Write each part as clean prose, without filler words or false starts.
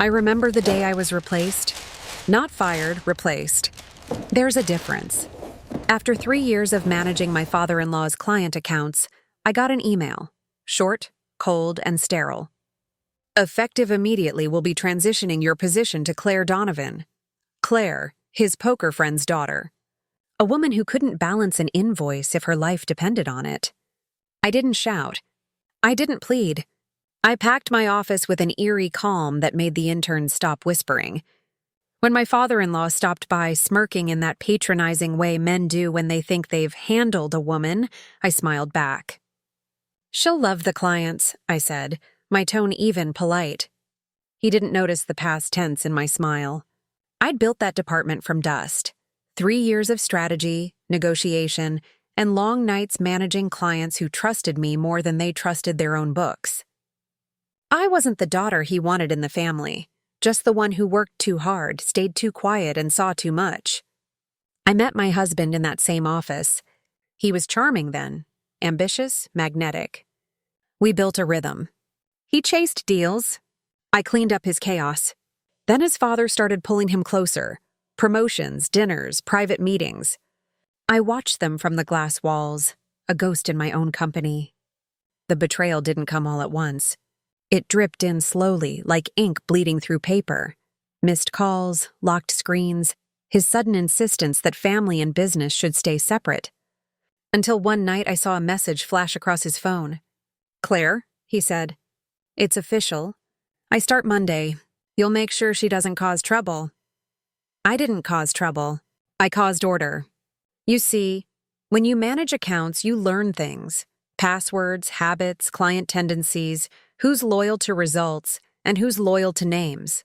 I remember the day I was replaced. Not fired, replaced. There's a difference. After 3 years of managing my father-in-law's client accounts, I got an email. Short, cold, and sterile. Effective immediately will be transitioning your position to Claire Donovan. Claire, his poker friend's daughter. A woman who couldn't balance an invoice if her life depended on it. I didn't shout. I didn't plead. I packed my office with an eerie calm that made the interns stop whispering. When my father-in-law stopped by, smirking in that patronizing way men do when they think they've handled a woman, I smiled back. "She'll love the clients," I said, my tone even polite. He didn't notice the past tense in my smile. I'd built that department from dust. 3 years of strategy, negotiation, and long nights managing clients who trusted me more than they trusted their own books. I wasn't the daughter he wanted in the family, just the one who worked too hard, stayed too quiet, and saw too much. I met my husband in that same office. He was charming then, ambitious, magnetic. We built a rhythm. He chased deals. I cleaned up his chaos. Then his father started pulling him closer. Promotions, dinners, private meetings. I watched them from the glass walls, a ghost in my own company. The betrayal didn't come all at once. It dripped in slowly, like ink bleeding through paper. Missed calls, locked screens, his sudden insistence that family and business should stay separate. Until one night I saw a message flash across his phone. "Claire," he said. "It's official. I start Monday. You'll make sure she doesn't cause trouble." I didn't cause trouble. I caused order. You see, when you manage accounts, you learn things. Passwords, habits, client tendencies, who's loyal to results, and who's loyal to names.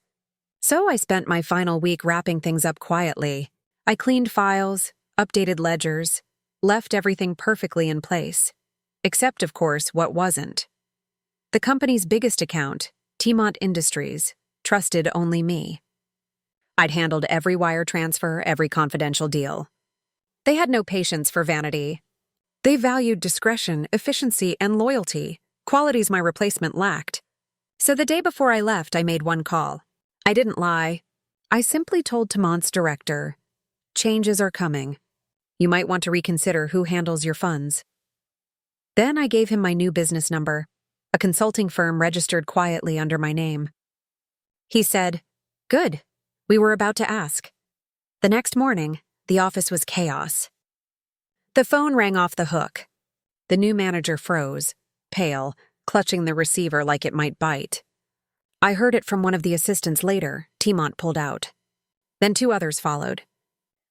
So I spent my final week wrapping things up quietly. I cleaned files, updated ledgers, left everything perfectly in place. Except, of course, what wasn't. The company's biggest account, Timont Industries, trusted only me. I'd handled every wire transfer, every confidential deal. They had no patience for vanity. They valued discretion, efficiency, and loyalty, qualities my replacement lacked. So the day before I left, I made one call. I didn't lie. I simply told Timont's director, "Changes are coming. You might want to reconsider who handles your funds." Then I gave him my new business number, a consulting firm registered quietly under my name. He said, "Good. We were about to ask." The next morning, the office was chaos. The phone rang off the hook. The new manager froze, pale, clutching the receiver like it might bite. I heard it from one of the assistants later. Timont pulled out. Then 2 others followed.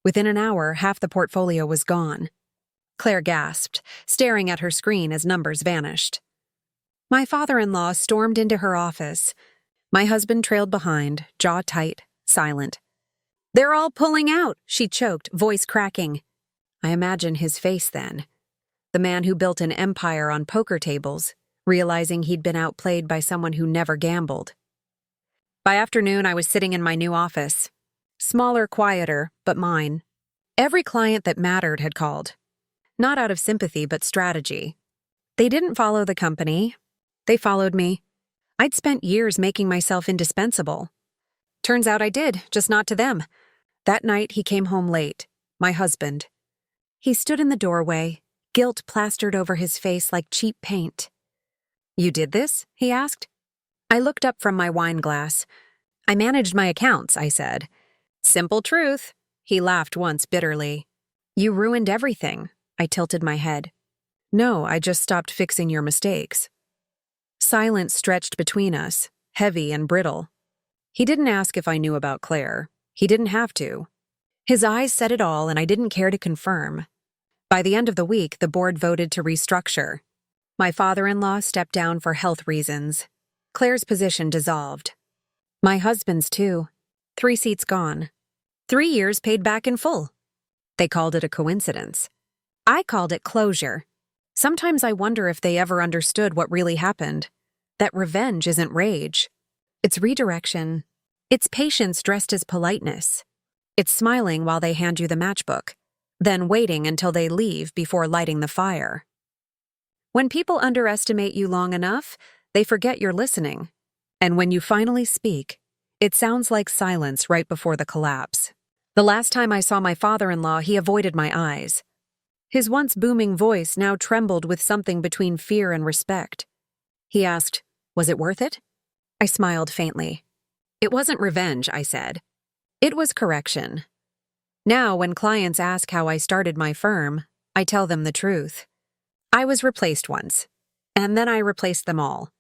Within an hour, half the portfolio was gone. Claire gasped, staring at her screen as numbers vanished. My father-in-law stormed into her office. My husband trailed behind, jaw tight, silent. "They're all pulling out," she choked, voice cracking. I imagine his face then. The man who built an empire on poker tables, realizing he'd been outplayed by someone who never gambled. By afternoon, I was sitting in my new office. Smaller, quieter, but mine. Every client that mattered had called. Not out of sympathy, but strategy. They didn't follow the company. They followed me. I'd spent years making myself indispensable. Turns out I did, just not to them. That night, he came home late. My husband. He stood in the doorway, guilt plastered over his face like cheap paint. "You did this?" he asked. I looked up from my wine glass. "I managed my accounts," I said. "Simple truth." He laughed once bitterly. "You ruined everything." I tilted my head. "No, I just stopped fixing your mistakes." Silence stretched between us, heavy and brittle. He didn't ask if I knew about Claire. He didn't have to. His eyes said it all, and I didn't care to confirm. By the end of the week, the board voted to restructure. My father-in-law stepped down for health reasons. Claire's position dissolved. My husband's too. 3 seats gone. 3 years paid back in full. They called it a coincidence. I called it closure. Sometimes I wonder if they ever understood what really happened. That revenge isn't rage. It's redirection. It's patience dressed as politeness. It's smiling while they hand you the matchbook, then waiting until they leave before lighting the fire. When people underestimate you long enough, they forget you're listening. And when you finally speak, It sounds like silence right before the collapse. The last time I saw my father-in-law, he avoided my eyes. His once booming voice now trembled with something between fear and respect. He asked, "Was it worth it?" I smiled faintly. "It wasn't revenge," I said. "It was correction." Now, when clients ask how I started my firm, I tell them the truth. I was replaced once, and then I replaced them all.